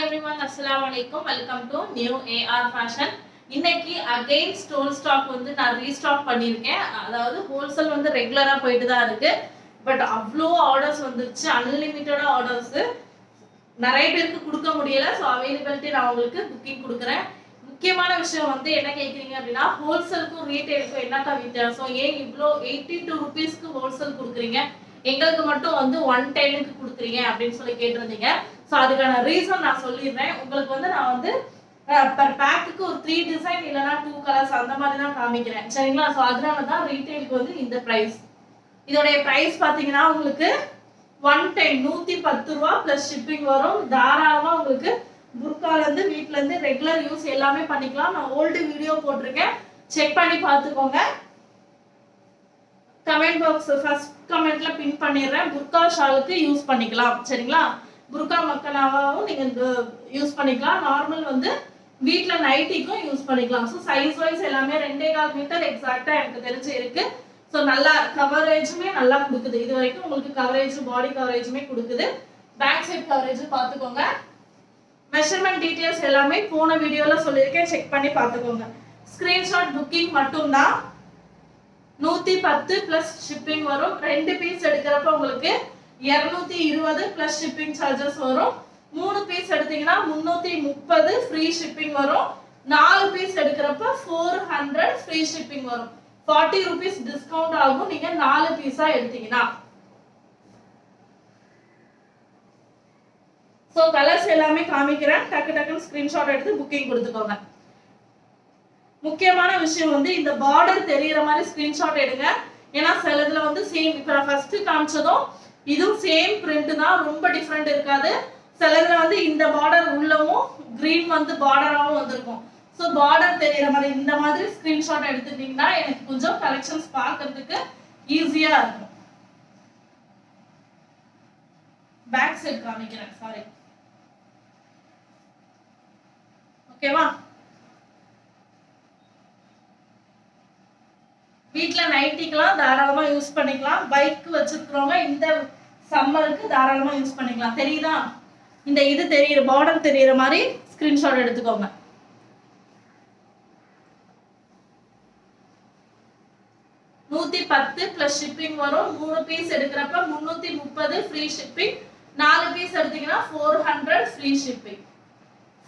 everyone, assalamu alaikum. Welcome to new AR fashion. இன்னைக்கு again stone stock வந்து நான் restock பண்ணிருக்கேன். அதாவது ஹோல்சேல் வந்து ரெகுலரா போயிட்டு தான் இருக்கு. பட் அவ்ளோ ஆர்டர்ஸ் வந்துருச்சு, அன்லிமிட்டட் ஆர்டர்ஸ். நிறைய பேருக்கு கொடுக்க முடியல. சோ அவைலபிலிட்டி நான் உங்களுக்கு புக்கிங் கொடுக்குறேன். முக்கியமான விஷயம் வந்து என்ன கேக்குறீங்க அப்படின்னா, ஹோல்சேலுக்கும் ரீட்டைலுக்கும் என்னக்கா வித்தியாசம், ஏன் இவ்ளோ 82 ரூபீஸ்க்கு ஹோல்சேல் கொடுக்குறீங்க, எங்களுக்கு மட்டும் வந்து 110க்கு கொடுக்குறீங்க அப்படின்னு சொல்லி கேட்டிருந்தீங்க. சோ அதுக்கான ரீசன் நான் சொல்லிடுறேன். உங்களுக்கு வந்து நான் வந்து per பேக்குக்கு ஒரு 3 டிசைன் இல்லனா 2 கலர்ஸ் அந்த மாதிரி தான் காமிக்கிறேன், சரிங்களா? சோ அதனால தான் ரீட்டைலுக்கு வந்து இந்த பிரைஸ். இதோட பிரைஸ் பாத்தீங்கன்னா உங்களுக்கு 110 110 ரூபாய் பிளஸ் ஷிப்பிங் வரும். தாராளமா உங்களுக்கு புர்கால இருந்து வீட்ல இருந்து ரெகுலர் யூஸ் எல்லாமே பண்ணிக்கலாம். நான் ஓல்ட் வீடியோ போட்டிருக்கேன், செக் பண்ணி பாத்துக்கோங்க. கமெண்ட் பாக்ஸ் ஃபர்ஸ்ட் கமெண்ட்ல பின் பண்ணிடுறேன். புர்கா ஷாலுக்கு யூஸ் பண்ணிக்கலாம், சரிங்களா? புர்கா மக்கனாவும் நீங்க யூஸ் பண்ணிக்கலாம். நார்மல் வந்து வீட்ல நைட்டிக்கும் யூஸ் பண்ணிக்கலாம். சோ சைஸ் வைஸ் எல்லாமே 2.25 மீட்டர் எக்ஸாக்ட்டா எனக்கு தெரிஞ்சு இருக்கு. சோ நல்லா கவரேஜுமே நல்லா கொடுக்குது. இது வரைக்கும் உங்களுக்கு கவரேஜ் பாடி கவரேஜுமே கொடுக்குது. பேக் சைடு கவரேஜ் பாத்துக்கோங்க. மெஷர்மென்ட் டீடைல்ஸ் எல்லாமே போன வீடியோல சொல்லிருக்கேன், செக் பண்ணி பாத்துக்கோங்க. ஸ்கிரீன்ஷாட் புக்கிங் மட்டும் தான் 110 பிளஸ் ஷிப்பிங் வரும். 2 பீஸ் எடுக்கிறப்ப உங்களுக்கு 220 பிளஸ் ஷிப்பிங் சார்ஜஸ் வரும். 3 பீஸ் எடுத்தீங்கன்னா 330 ஃப்ரீ ஷிப்பிங் வரும். 4 பீஸ் எடுக்கிறப்ப 400 ஃப்ரீ ஷிப்பிங் வரும். 40 ரூபீஸ் டிஸ்கவுண்ட் ஆகும் நீங்க 4 பீஸா எடுத்தீங்கன்னா. சோ கலர்ஸ் எல்லாமே காமிக்கிறேன், டக்கு டக்குன்னு ஸ்கிரீன்ஷாட் எடுத்து புக்கிங் கொடுத்துக்கோங்க. முக்கியமான விஷயம் வந்து இந்த பார்டர் தெரியற மாதிரி ஸ்கிரீன்ஷாட் எடுங்க. ஏன்னா சிலதுல வந்து சேம், இப்ப நான் ஃபர்ஸ்ட் காமிச்சதும் இதுவும் சேம் பிரிண்ட் தான், ரொம்ப டிஃபரெண்ட் இருக்காது. சிலதுல வந்து இந்த பார்டர் உள்ளவும் கிரீன் வந்து பார்டராவும் வந்திருக்கும். சோ பார்டர் தெரியற மாதிரி இந்த மாதிரி ஸ்கிரீன்ஷாட் எடுத்துட்டீங்கன்னா எனக்கு கொஞ்சம் கலெக்ஷன்ஸ் பார்க்கிறதுக்கு ஈஸியா இருக்கும். பேக் சைடு காமிக்கிறேன், சாரி. ஓகேவா? வீட்ல நைட்டிக்கலாம் தாராளமா யூஸ் பண்ணிக்கலாம். பைக் வச்சிருக்கிறவங்க இந்த சம்மருக்கு தாராளமா யூஸ் பண்ணிக்கலாம். தெரியுதா? இந்த இது தெரியுற பார்டர் தெரியுற மாதிரி ஸ்கிரீன்ஷாட் எடுத்துக்கோங்க. $110 பிளஸ் ஷிப்பிங் வரும். 3 பீஸ் எடுக்கிறப்ப 330 ஃப்ரீ ஷிப்பிங். 4 பீஸ் எடுத்தீங்கன்னா 400 ஃப்ரீ ஷிப்பிங்.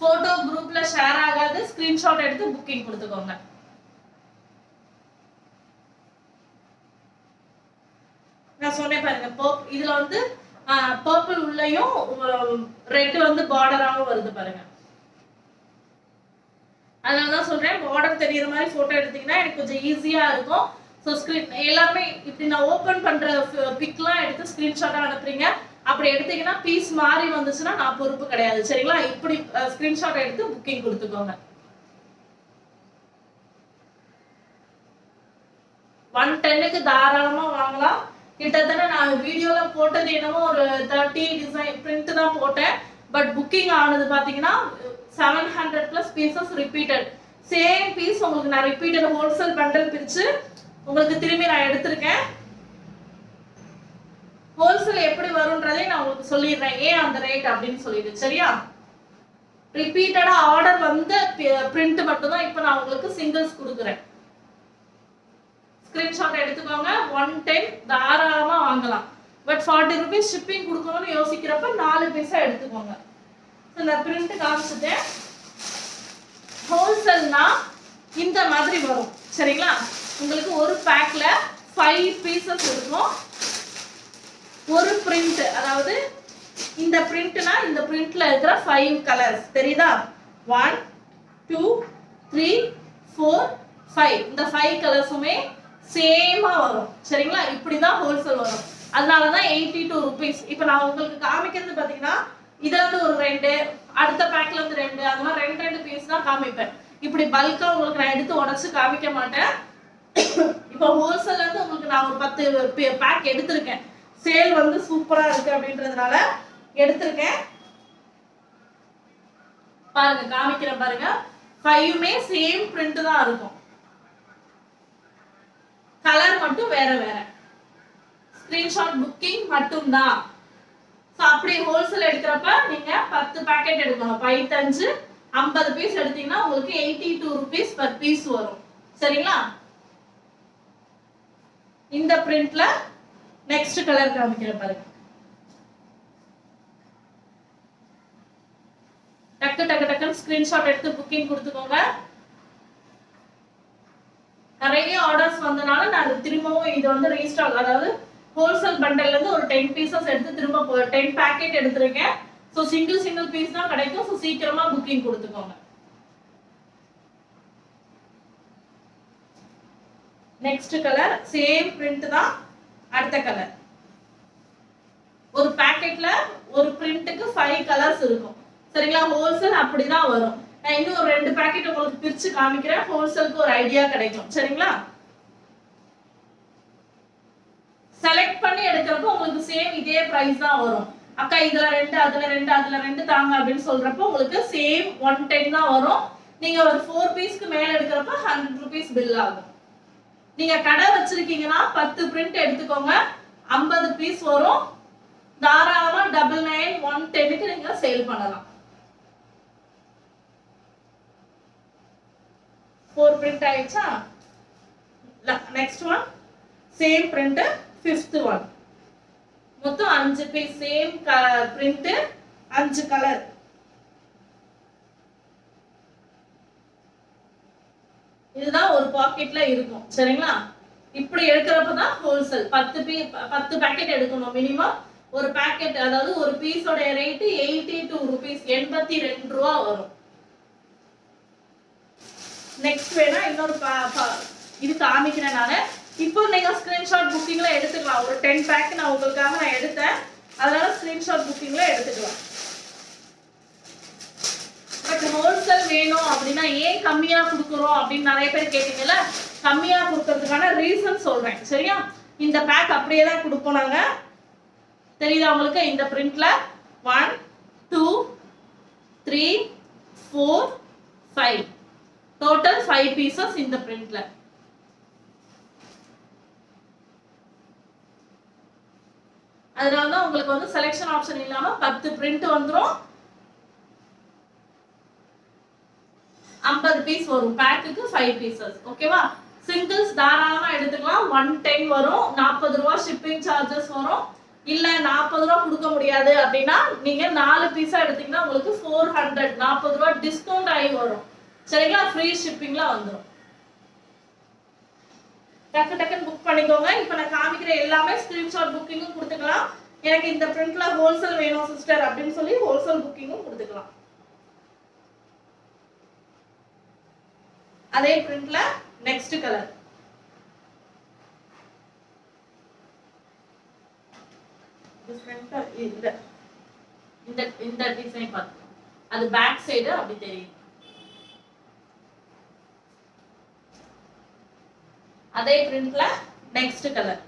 போட்டோ குரூப்ல ஷேர் ஆகாது, ஸ்கிரீன்ஷாட் எடுத்து புக்கிங் கொடுத்துக்கோங்க. நான் சொன்னேன் பாருங்க, இதுல வந்து பர்பிள் உள்ளயும் ரெட் வந்து பார்டராவும் வருது பாருங்க. அதனாலதான் சொல்றேன், பார்டர் தெரியற மாதிரி போட்டோ எடுத்தீங்கன்னா எனக்கு கொஞ்சம் ஈஸியா இருக்கும். சோ ஸ்கிரீன் எல்லாமே இப்படி நான் ஓபன் பண்ற பிக்லாம் எடுத்து ஸ்கிரீன்ஷாட்டா அனுப்புறீங்க. அப்படி எடுத்தீங்கன்னா பீஸ் மாறி வந்துச்சுன்னா நான் பொறுப்பு கிடையாது, சரிங்களா? இப்படி ஸ்கிரீன்ஷாட் எடுத்து புக்கிங் கொடுத்துக்கோங்க. 110க்கு தாராளமா வாங்கலாம். கிட்டத்தட்ட நான் வீடியோல போட்டது என்னமோ ஒரு 30 டிசைன் பிரிண்ட் தான் போட்டேன். பட் புக்கிங் ஆனது பாத்தீங்கன்னா 700 plus pieces repeated. Same piece உங்களுக்கு நான் ரிப்பீட்டட் ஹோல்சேல் பண்டல் பிரிச்சு உங்களுக்கு திரும்பி நான் எடுத்திருக்கேன். ஹோல்சேல் எப்படி வரும்ன்றதை நான் உங்களுக்கு சொல்லிடுறேன், ஏன் அந்த ரேட் அப்படின்னு சொல்லிட்டு, சரியா? ரிப்பீட்டடா ஆர்டர் வந்த பிரிண்ட் மட்டும் தான் இப்ப நான் உங்களுக்கு சிங்கிள்ஸ் கொடுக்குறேன். ஸ்கிரீன்ஷாட் எடுத்துக்கோங்க. 110 தாராளமா வாங்கலாம். பட் 40 ரூபீஸ் ஷிப்பிங் கொடுக்கணும்னு யோசிக்கிறப்ப 4 பீஸா எடுத்துக்கோங்க. இந்த பிரிண்ட் காமிச்சிட்டேன். ஹோல்சேல்னா இந்த மாதிரி வரும், சரிங்களா? உங்களுக்கு ஒரு பேக்ல 5 பீசஸ் இருக்கும். ஒரு பிரிண்ட், அதாவது இந்த பிரிண்ட்னா இந்த பிரிண்ட்ல இருக்கிற 5 கலர்ஸ் தெரியுதா? 1 2 3 4 5 இந்த 5 கலர்ஸுமே சேமா வரும், சரிங்களா? இப்படிதான் ஹோல்சேல் வரும். அதனாலதான் 82 ரூபீஸ். இப்ப நான் உங்களுக்கு காமிக்கிறது பாத்தீங்கன்னா இதுல இருந்து ஒரு 2, அடுத்த பேக்ல இருந்து 2, அந்த மாதிரி 2 பீஸ் தான் காமிப்பேன். இப்படி பல்கா உங்களுக்கு நான் எடுத்து உடச்சு காமிக்க மாட்டேன். இப்ப ஹோல்சேல்ல இருந்து உங்களுக்கு நான் ஒரு 10 பேக் எடுத்திருக்கேன். சேல் வந்து சூப்பரா இருக்கு அப்படின்றதுனால எடுத்திருக்கேன். பாருங்க, காமிக்கிறேன் பாருங்க. 5மே சேம் பிரிண்ட் தான் இருக்கும், கலர் மட்டும் வேற வேற. ஸ்கிரீன்ஷாட் புக்கிங் மட்டும் தான். சோ அப்படி ஹோல்சேல் எடுக்கறப்ப நீங்க 10 பேக்கெட் பேக்கெட் எடுக்கணும். 5 50 பீஸ் எடுத்தீங்கன்னா உங்களுக்கு 82 rupees per piece வரும். சரிங்களா? இந்த பிரிண்ட்ல நெக்ஸ்ட் கலர் காமிக்கிறேன் பாருங்க. டக்கு ஸ்கிரீன்ஷாட் எடுத்து புக்கிங் கொடுத்துக்கோங்க. நிறைய ஆர்டர்ஸ் வந்தனால நான் திரும்பவும் இது வந்து ரீஸ்டாக், அதாவது ஹோல்சேல் பண்டல்ல இருந்து ஒரு 10 பீசஸ் எடுத்து திரும்ப 10 பேக்கெட் எடுத்துருக்கேன். ஸோ சிங்கிள் பீஸ் தான் கிடைக்கும். ஸோ சீக்கிரமா புக்கிங் கொடுத்துக்கோங்க. நெக்ஸ்ட் கலர் சேம் பிரிண்ட் தான், அடுத்த கலர். ஒரு பேக்கெட்ல ஒரு பிரிண்ட்டுக்கு 5 கலர்ஸ் இருக்கும். சரிங்களா? ஹோல்சேல் அப்படிதான் வரும். நான் இன்னும் ஒரு 2 பேக்கெட் உங்களுக்கு பிரிச்சு காமிக்கிறேன். ஹோல்சேலுக்கு ஒரு ஐடியா கிடைக்கும். சரிங்களா? செலக்ட் பண்ணி எடுக்கிறப்போ உங்களுக்கு சேம் இதே பிரைஸ் தான் வரும். அக்கா இதுல 2 அதுல 2 தாங்க அப்படின்னு சொல்றப்போ உங்களுக்கு சேம் 110 தான் வரும். நீங்க ஒரு 4 பீஸ்க்கு மேல எடுக்கிறப்ப 100 rupees பில் ஆகும். நீங்க கடை வச்சிருக்கீங்கன்னா 10 பிரிண்ட் எடுத்துக்கோங்க, 50 பீஸ் வரும். தாராளமா 99 110க்கு நீங்க சேல் பண்ணலாம். 4 பிரிண்ட் ஆயிடுச்சா? Next one same print, 5th one. மொத்தம் 5 பீஸ் சேம் பிரிண்ட், 5 கலர். இதுதான் ஒரு பாக்கெட்ல இருக்கும். சரிங்களா? இப்படி எடுக்கிறப்ப தான் ஹோல்சேல். 10 பேக்கெட் எடுக்கணும் மினிமம். ஒரு பேக்கெட், அதாவது ஒரு பீஸோட ரேட் 82 rupees, 82 ரூபா வரும். நெக்ஸ்ட் வேணா இன்னொரு இது காமிக்கிறேன் நானு. இப்போ நீங்க ஸ்கிரீன்ஷாட் புக்கிங்ல எடுத்துக்கலாம். ஒரு 10 பேக் நான் உங்களுக்காக நான் எடுத்தேன், அதனால ஸ்கிரீன்ஷாட் புக்கிங்ல எடுத்துக்கலாம். பட் ஹோல்சேல் வேணும் அப்படின்னா ஏன் கம்மியா கொடுக்குறோம் அப்படின்னு நிறைய பேர் கேட்டீங்கல்ல. கம்மியா கொடுக்கறதுக்கான ரீசன் சொல்றேன். சரியா? இந்த பேக் அப்படியே தான் கொடுப்போம் நாங்க. தெரியுதா உங்களுக்கு? இந்த பிரிண்ட்ல 1 2 3 4 5 டோட்டல் 5 பீசஸ் இந்த பிரிண்ட்ல. அதனால தான் உங்களுக்கு வந்து செலக்ஷன் ஆப்ஷன் இல்லாம 10 பிரிண்ட் வந்துரும், 50 பீஸ் வரும். பேக்குக்கு 5 பீசஸ். ஓகேவா? சிங்கிள்ஸ் தாராளமா எடுத்துக்கலாம். 110 வரும், 40 ரூபா ஷிப்பிங் சார்ஜஸ் வரும். இல்ல 40 ரூபா கொடுக்க முடியாது அப்படின்னா நீங்க 4 பீஸா எடுத்தீங்கன்னா உங்களுக்கு 400, 40 ரூபா டிஸ்கவுண்ட் ஆகி வரும். சரிங்களா? ஃப்ரீ ஷிப்பிங்ல வந்துடும். டக்குன்னு புக் பண்ணிக்கோங்க. இப்போ நான் காமிக்கிற எல்லாமே ஸ்கிரீன்ஷாட் புக்கிங்கும் கொடுத்துக்கலாம். எனக்கு இந்த பிரிண்ட்ல ஹோல்சேல் வேணும் சிஸ்டர் அப்படின்னு சொல்லி ஹோல்சேல் புக்கிங்கும் கொடுத்துக்கலாம். அதே பிரிண்ட்ல நெக்ஸ்ட் கலர். இந்த டிசைன் பார்த்து அது பேக் சைடு அப்படி தெரியும். அதே பிரிண்ட்ல நெக்ஸ்ட் கலர்.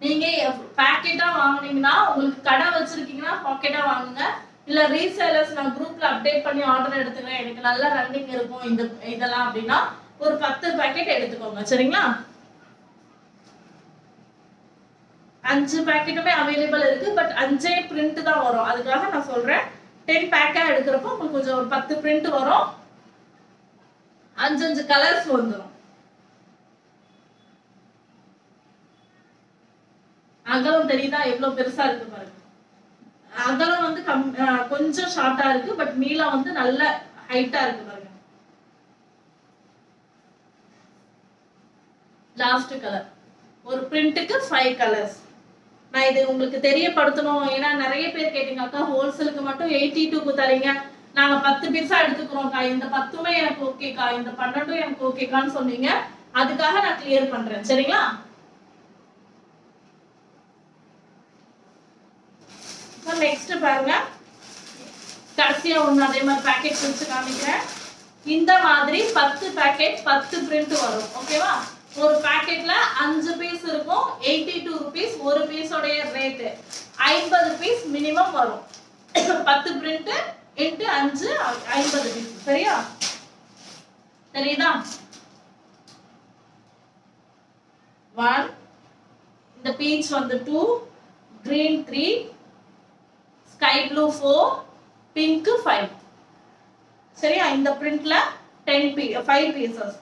நீங்க பாக்கெட்டா வாங்குனீங்கன்னா, உங்களுக்கு கடை வச்சிருக்கீங்கன்னா பாக்கெட்டா வாங்குங்க. இல்ல ரீசேலர்ஸ் நான் குரூப்ல அப்டேட் பண்ணி ஆர்டர் எடுத்துக்கிறேன், எனக்கு நல்ல ரன்னிங் இருக்கும் இதெல்லாம் அப்படின்னா ஒரு 10 பேக்கெட் எடுத்துக்கோங்க. சரிங்களா? 5 பேக்கெட்டுமே அவைலபிள் இருக்கு. பட் 5 பிரிண்ட் தான் வரும். அதுக்காக நான் சொல்றேன் 10 பேக்கா எடுக்கிறப்போ உங்களுக்கு கொஞ்சம் ஒரு 10 பிரிண்ட் வரும், 5 கலர்ஸ் வந்துடும். அகலம் தெரியுதா எவ்வளவு பெருசா இருக்கு பாருங்க. அகலம் வந்து கொஞ்சம் ஷார்ட்டா இருக்கு, பட் நீளம் வந்து நல்ல ஹைட்டா இருக்கு பாருங்க. Last colour. ஒரு பிரிண்ட்டுக்கு 5 கலர்ஸ். நான் இது உங்களுக்கு தெரியப்படுத்தணும். ஏன்னா நிறைய பேர் கேட்டீங்க அக்கா ஹோல்சேலுக்கு மட்டும் 82க்கு தரீங்க, நாங்க 10 பீஸா எடுத்துக்கிறோம்க்கா, இந்த 10மே எனக்கு ஓகேக்கா, இந்த 12 எனக்கு ஓகேக்கான்னு சொன்னீங்க. அதுக்காக நான் கிளியர் பண்றேன். சரிங்களா? நெக்ஸ்ட் பாருங்க, கடைசியா ஒண்ணு அதே மாதிரி பேக்கெட் பிரிச்சு காமிக்கிறேன். இந்த மாதிரி 10 பேக்கெட் 10 பிரிண்ட் வரும். ஓகேவா? ஒரு பேக்கெட்ல 5 பீஸ் இருக்கும், 82 rupees. ஒரு பீஸோட ரேட் 50 பீஸ் மினிமம் வரும். 10 பிரிண்ட் இன்டு 5 50 பீஸ். சரியா? தெரியுதா? 1 இந்த பீச் வந்து 2, green 3, sky blue 4, pink 5. சரியா? இந்த பிரிண்ட்ல 5 பீசஸ்.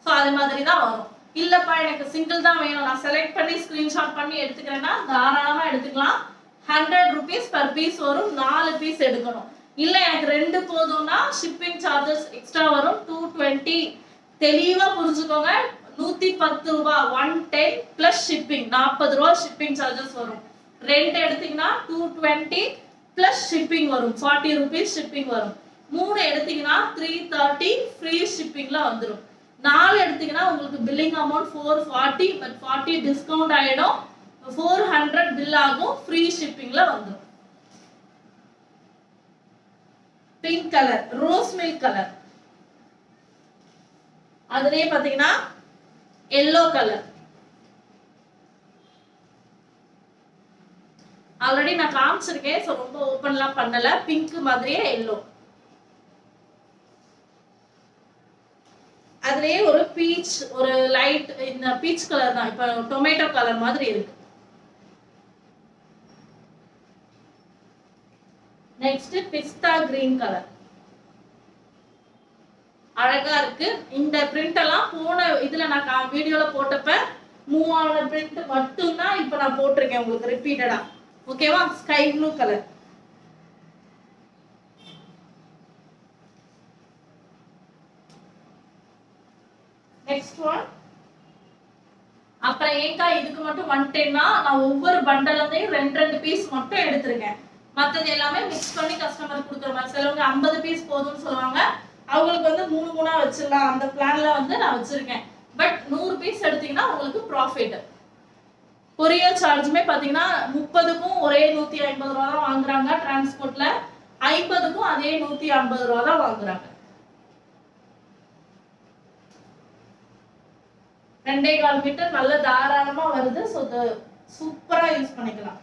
சோ அது மாதிரி தான் வரும். இல்லப்பா எனக்கு சிங்கிள் தான் வேணும், நான் செலக்ட் பண்ணி ஸ்கிரீன்ஷாட் பண்ணி எடுத்துக்கிறேன்னா தாராளமா எடுத்துக்கலாம். 100 rupees per piece வரும். 4 பீஸ் எடுக்கணும். இல்ல எனக்கு 2 போதும்னா ஷிப்பிங் சார்ஜஸ் எக்ஸ்ட்ரா வரும் 220. தெளிவா புரிஞ்சுக்கோங்க. 110 ரூபாய் 110 பிளஸ் ஷிப்பிங் 40 ரூபாய் ஷிப்பிங் சார்ஜஸ் வரும். 2 எடுத்தீங்கன்னா 220 பிளஸ் ஷிப்பிங் வரும் 40 rupees ஷிப்பிங் வரும். 3 எடுத்தீங்கன்னா 330 ஃப்ரீ ஷிப்பிங்ல வந்துரும். 4 எடுத்தீங்கன்னா உங்களுக்கு பில்லிங் அமௌண்ட் 440 பட் 40 டிஸ்கவுண்ட் ஆயிடும். 400 பில் ஆகும், ஃப்ரீ ஷிப்பிங்ல வந்துரும். Pink colour, rose milk colour. அதுலயே பாத்தீங்கன்னா yellow கலர். ஆல்ரெடி நான் காமிச்சிருக்கேன், சோ ரொம்ப ஓபன்லாம் பண்ணல. பிங்க் மாதிரியே yellow. அதுலயே ஒரு பீச், ஒரு லைட் இந்த பீச் கலர் தான், இப்ப டொமேட்டோ கலர் மாதிரி இருக்கு. நெக்ஸ்ட் பிஸ்தா கிரீன் கலர். அழகா இருக்கு. இந்த பிரிண்ட் எல்லாம் போன இதுல நான் வீடியோல போட்டப்ப மூவ் ஆன பிரிண்ட் மட்டும் தான் இப்ப நான் போட்டிருக்கேன் உங்களுக்கு ரிப்பீட்டடா. ஓகேவா? Sky blue colour. Next one. அப்புறம் ஏங்கா இதுக்கு மட்டும் 110னா நான் ஒவ்வொரு பண்டலத்தையும் 2 பீஸ் மட்டும் எடுத்துருக்கேன். மத்தது எல்லாமே மிக்ஸ் பண்ணி கஸ்டமர் கொடுக்குற மாதிரி. சிலவங்க 50 பீஸ் போதும்னு சொல்லுவாங்க, அவங்களுக்கு வந்து 3 வச்சிடலாம். அந்த பிளான்ல வந்து நான் வச்சிருக்கேன். பட் 100 பீஸ் எடுத்தீங்கன்னா உங்களுக்கு ப்ராஃபிட். கொரியர் சார்ஜுமே பாத்தீங்கன்னா 30க்கும் ஒரே 150 ரூபா தான் வாங்குறாங்க டிரான்ஸ்போர்ட்ல, 50க்கும் அதே 150 ரூபா தான் வாங்குறாங்க. 2.25 மீட்டர் நல்ல தாராளமா வருது. ஸோ சூப்பரா யூஸ் பண்ணிக்கலாம்.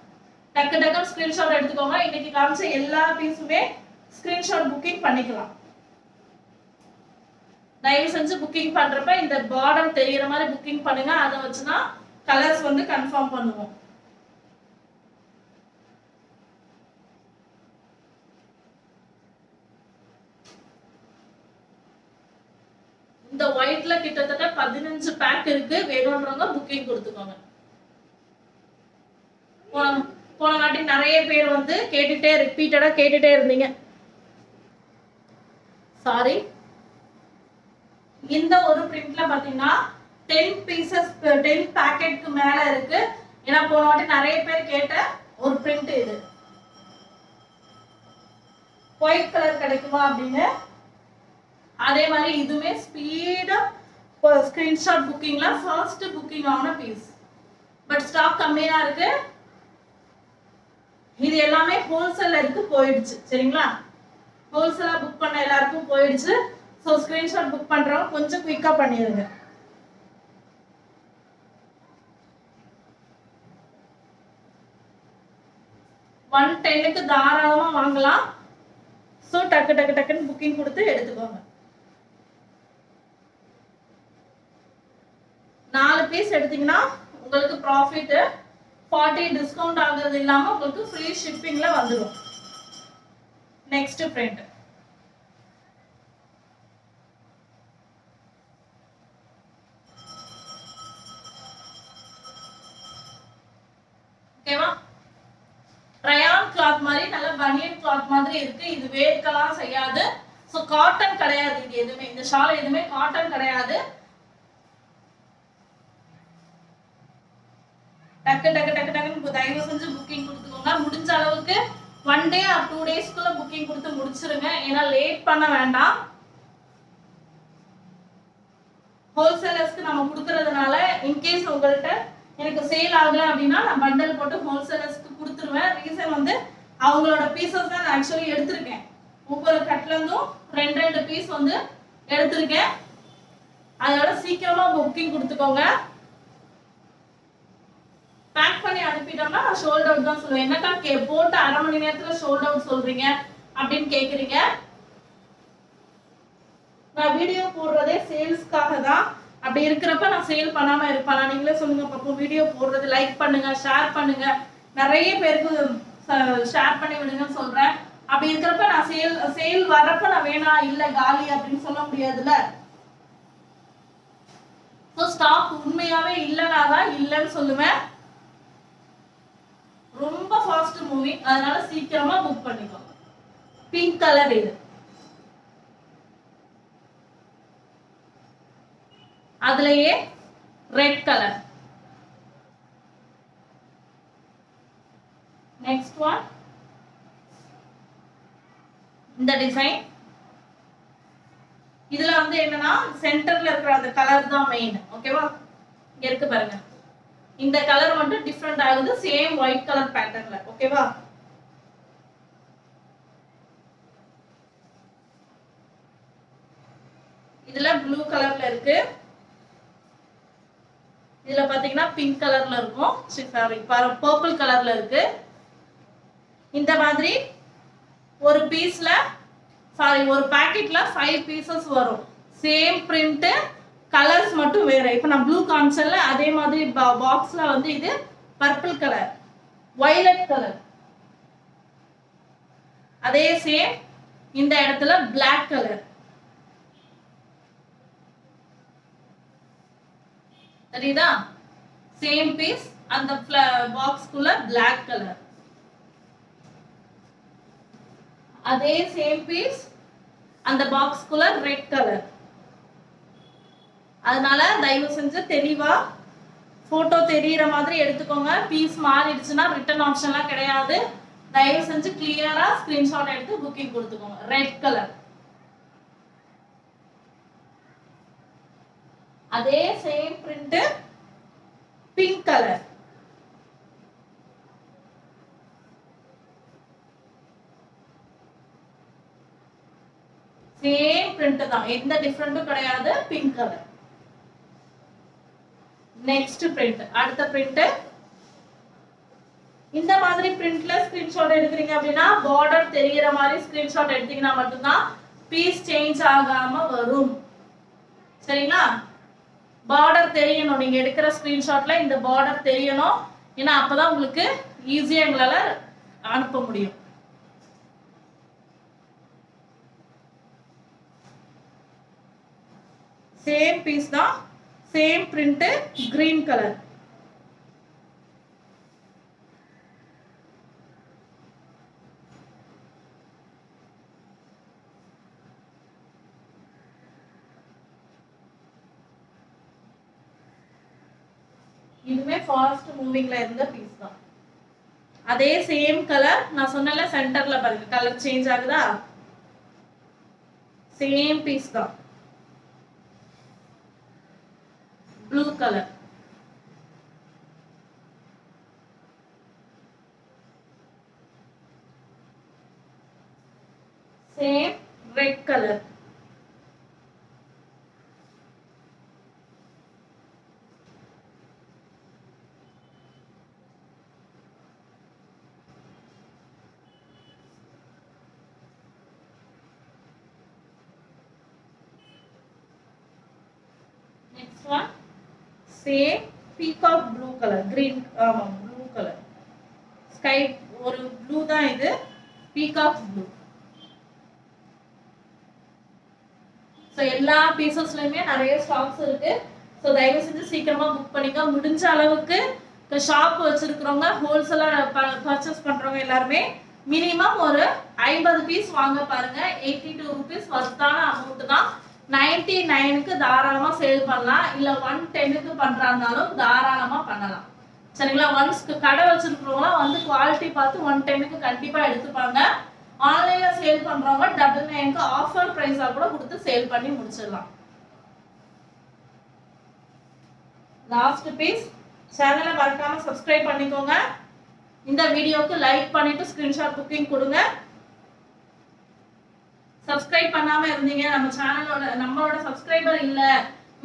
டக்கு டக்குன்னு ஸ்கிரீன்ஷாட் எடுத்துக்கோங்க. இன்னைக்கு காமிச்ச எல்லா பீஸுமே ஸ்கிரீன்ஷாட் புக்கிங் பண்ணிக்கலாம். தயவு செஞ்சு புக்கிங் பண்றப்ப இந்த பார்டர் தெரியற மாதிரி புக்கிங் பண்ணுங்க. அதை வச்சுதான் கலர்ஸ் வந்து கன்ஃபார்ம் பண்ணுவோம். இந்த ஒயிட்ல கிட்டத்தட்ட 15 பேக் இருக்கு. வேணும்ன்றவங்க புக்கிங் கொடுத்துக்கோங்க. போன வாட்டி நிறைய பேர் வந்து ரிப்பீட்டடா கேட்டுட்டே இருந்தீங்க. சாரி. இந்த ஒரு பிரிண்ட்ல பாத்தீங்கன்னா 10 பீசஸ் 10 பேக்கெட்க்கு மேல இருக்கு. ஏன்னா போன வாட்டி நிறைய பேர் கேட்ட ஒரு பிரிண்ட் இது. ஒயிட் கலர் கிடைக்குமா அப்படின்னு. அதே மாதிரி இதுமே ஸ்பீடா ஸ்கிரீன்ஷாட் புக்கிங்ல ஃபர்ஸ்ட் புக்கிங் ஆன பீஸ். பட் ஸ்டாக் கம்மியா இருக்கு. இது எல்லாமே ஹோல்சேலருக்கு போயிடுச்சு. சரிங்களா? ஹோல்சேலா புக் பண்ண எல்லாருக்கும் போயிடுச்சு. சோ ஸ்கிரீன்ஷாட் புக் பண்றவங்க கொஞ்சம் குயிக்கா பண்ணிருங்க. $110க்கு தாராளமா வாங்கலாம். சோ டக்கு டக்கு டக்குன்னு புக்கிங் கொடுத்து எடுத்துக்கோங்க. 4 பீஸ் எடுத்தீங்கன்னா உங்களுக்கு ப்ராஃபிட் 40 டிஸ்கவுண்ட் ஆகுறது இல்லாம உங்களுக்கு ஃப்ரீ ஷிப்பிங்ல வந்துடும். Next print. ஓகேவா? ரயான் கிளாத் மாதிரி நல்ல பனியன் கிளாத் மாதிரி இருக்கு. இது வேர்க்கலாம் செய்யாது. சோ காட்டன் கிடையாது. இது எதுவுமே, இந்த ஷால் எதுவுமே காட்டன் கிடையாது. டக்கு டக்கு டக்கு டக்குன்னு தயவு செஞ்சு புக்கிங் கொடுத்துக்கோங்க. முடிஞ்ச அளவுக்கு 1 டே ஆர் 2 டேஸ்க்குள்ள புக்கிங் கொடுத்து முடிச்சிருங்க. ஏன்னா லேட் பண்ண வேண்டாம். ஹோல்சேலர்ஸ்க்கு நம்ம கொடுக்கறதுனால இன்கேஸ் உங்கள்கிட்ட எனக்கு சேல் ஆகல அப்படின்னா நான் பண்டல் போட்டு ஹோல்சேலர்ஸ்க்கு கொடுத்துருவேன். ரீசன் வந்து அவங்களோட பீசஸ் தான் நான் ஆக்சுவலி எடுத்திருக்கேன். ஒவ்வொரு கட்ல இருந்தும் 2 பீஸ் வந்து எடுத்திருக்கேன். அதோட சீக்கிரமா புக்கிங் கொடுத்துக்கோங்க. பேக் பண்ணி அனுப்பிட்டோம்னா நான் ஷோல்ட் அவுட் தான் சொல்லுவேன். என்னக்கா போட்டு அரை மணி நேரத்துல ஷோல்ட் அவுட் சொல்றீங்க அப்படின்னு கேக்குறீங்க. நான் வீடியோ போடுறதே சேல்ஸ்க்காக தான். அப்படி இருக்கிறப்ப நான் சேல் பண்ணாம இருப்பேன். நீங்களே சொல்லுங்க பாப்போம். வீடியோ போடுறது லைக் பண்ணுங்க, ஷேர் பண்ணுங்க, நிறைய பேருக்கு ஷேர் பண்ணி விடுங்கன்னு சொல்றேன். அப்படி இருக்கிறப்ப நான் சேல் வர்றப்ப நான் வேணாம் இல்ல காலி அப்படின்னு சொல்ல முடியாதுல்ல. ஸோ ஸ்டாக் உண்மையாவே இல்லைனா தான் இல்லைன்னு சொல்லுவேன். ரொம்ப ஃபாஸ்ட் மூவிங், அதனால சீக்கிரமா புக் பண்ணிக்கோங்க. பிங்க் கலர் இது. அதுலயே ரெட் கலர். நெக்ஸ்ட் ஒன் இந்த டிசைன். இதுல வந்து என்னன்னா சென்டர்ல இருக்கிற அந்த கலர் தான் மெயின். ஓகேவா? இங்க இருக்கு பாருங்க, இந்த கலர் மட்டும் டிஃபரெண்ட் ஆகுது, சேம் ஒயிட் கலர் பேட்டர்ன்ல. ஓகேவா? இதுல ப்ளூ கலர்ல இருக்கு, இதுல பாத்தீங்கன்னா பிங்க் கலர்ல இருக்கும், சாரி பர்பிள் கலர்ல இருக்கு. இந்த மாதிரி ஒரு பீஸ்ல சாரி ஒரு பாக்கெட்ல 5 பீசஸ் வரும். சேம் பிரிண்ட், கலர்ஸ் மட்டும் வேற. இப்போ நான் ப்ளூ கான்சல்ல அதே மாதிரி பாக்ஸ்ல வந்து இது பர்பிள் கலர், வயலட் கலர். அதே சேம் இந்த இடத்துல Black கலர். சரிதா? சேம் பீஸ், அந்த பாக்ஸ்க்குள்ள Black கலர். அதே சேம் பீஸ் அந்த பாக்ஸ்க்குள்ள ரெட் கலர். அதனால தயவு செஞ்சு தெளிவா போட்டோ தெரியற மாதிரி எடுத்துக்கோங்க. பீஸ் மாறிடுச்சுன்னா ரிட்டர்ன் ஆப்ஷன்லாம் கிடையாது. தயவு செஞ்சு கிளியரா ஸ்கிரீன்ஷாட் எடுத்து புக்கிங் கொடுத்துக்கோங்க. Red colour. அதே same print pink colour. Same print தான், எந்த டிஃபரெண்ட்டும் கிடையாது. Pink colour. நெக்ஸ்ட் பிரிண்ட், அடுத்த பிரிண்ட். இந்த மாதிரி பிரிண்ட்ல ஸ்கிரீன்ஷாட் எடுக்கிறீங்க அப்படின்னா பார்டர் தெரியற மாதிரி ஸ்கிரீன்ஷாட் எடுத்தீங்கன்னா மட்டும்தான் பீஸ் சேஞ்ச் ஆகாம வரும். சரிங்களா? பார்டர் தெரியணும், நீங்க எடுக்கிற ஸ்கிரீன்ஷாட்ல இந்த பார்டர் தெரியணும். ஏன்னா அப்பதான் உங்களுக்கு ஈஸியா எங்களால அனுப்ப முடியும். சேம் பீஸ் தான், சேம் பிரிண்ட், கிரீன் கலர். இதுமே ஃபாஸ்ட் மூவிங்ல இருந்த பீஸ் தான். அதே சேம் கலர், நான் சொன்னல சென்டர்ல பாருங்க கலர் சேஞ்ச் ஆகுதா? சேம் பீஸ் தான், blue colour. Same red colour. Next one, same peacock blue color, green, blue color, sky ஒரு blue தான் இது, peacock blue. So எல்லா பீசஸ்லயுமே நிறைய ஸ்டாக்ஸ் இருக்கு. ஸோ தயவு செஞ்சு சீக்கிரமா புக் பண்ணிக்க. முடிஞ்ச அளவுக்கு ஷாப் வச்சிருக்கிறவங்க, ஹோல்சேலா பர்ச்சேஸ் பண்றவங்க எல்லாருமே மினிமம் ஒரு 50 பீஸ் வாங்க பாருங்க. 82 rupees வர்த்தான அமௌண்ட் தான். 99க்கு தாராளமா சேல் பண்ணலாம், இல்ல 110க்கு பண்றாங்கனாலும் தாராளமா பண்ணலாம். சரிங்களா? ஒன்ஸ் கடை வச்சிருக்கிறவங்க வந்து குவாலிட்டி பார்த்து 110க்கு கண்டிப்பா எடுத்துப்பாங்க. ஆன்லைன்ல சேல் பண்றவங்க 99க்கு ஆஃபர் பிரைஸா கூட கொடுத்து சேல் பண்ணி முடிச்சிடலாம். Last piece. சேனலை மறக்காம சப்ஸ்கிரைப் பண்ணிக்கோங்க. இந்த வீடியோக்கு லைக் பண்ணிட்டு ஸ்கிரீன்ஷாட் புக்கிங் கொடுங்க. சப்ஸ்கிரைப் பண்ணாம இருந்தீங்க, நம்ம சேனலோட நம்மளோட சப்ஸ்கிரைபர் இல்ல,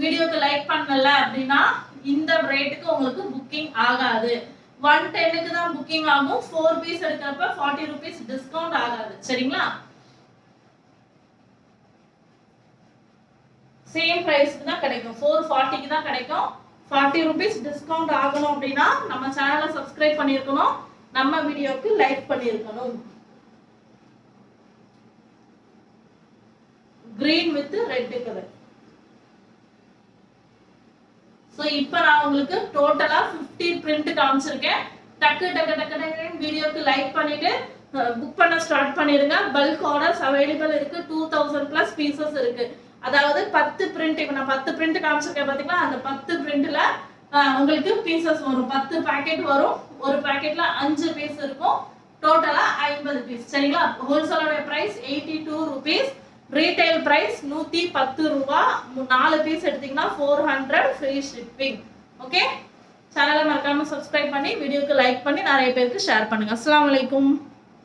வீடியோக்கு லைக் பண்ணல அப்படின்னா இந்த ரேட்டுக்கு உங்களுக்கு புக்கிங் ஆகாது. 110க்கு தான் புக்கிங் ஆகும். 4 பீஸ் எடுக்கிறப்ப 40 rupees டிஸ்கவுண்ட் ஆகாது. சரிங்களா? சேம் பிரைஸ்க்கு தான் கிடைக்கும். 440க்கு தான் கிடைக்கும். 40 rupees டிஸ்கவுண்ட் ஆகணும் அப்படின்னா நம்ம சேனலை சப்ஸ்கிரைப் பண்ணியிருக்கணும், நம்ம வீடியோக்கு லைக் பண்ணியிருக்கணும். green with red color. So இப்போ நான் உங்களுக்கு டோட்டலா 50 பிரிண்ட் காமிச்சிருக்கேன். டக்கு டக்கு டக்கு டக்கு வீடியோக்கு லைக் பண்ணிட்டு புக் பண்ண ஸ்டார்ட் பண்ணிருங்க. பல்க் ஆர்டர்ஸ் அவைலபிள் இருக்கு. 2000 பிளஸ் பீசஸ் இருக்கு. அதாவது 10 பிரிண்ட், இப்போ நான் 10 பிரிண்ட் காமிச்சிருக்கேன் பாத்தீங்களா, அந்த 10 பிரிண்ட்ல உங்களுக்கு பீசஸ் வரும். 10 பாக்கெட் வரும். ஒரு பாக்கெட்ல 5 பீஸ் இருக்கும். டோட்டலா 50 பீஸ். சரிங்களா? ஹோல்சேலோட பிரைஸ் 82 rupees. ரீட்டைல் பிரைஸ் 110 ரூபாய். 4 பீஸ் எடுத்தீங்கன்னா 400 ஃப்ரீ ஷிப்பிங். ஓகே, சேனலை மறக்காம சப்ஸ்கிரைப் பண்ணி வீடியோக்கு லைக் பண்ணி நிறைய பேருக்கு ஷேர் பண்ணுங்க. அஸ்ஸலாமு அலைக்கும்.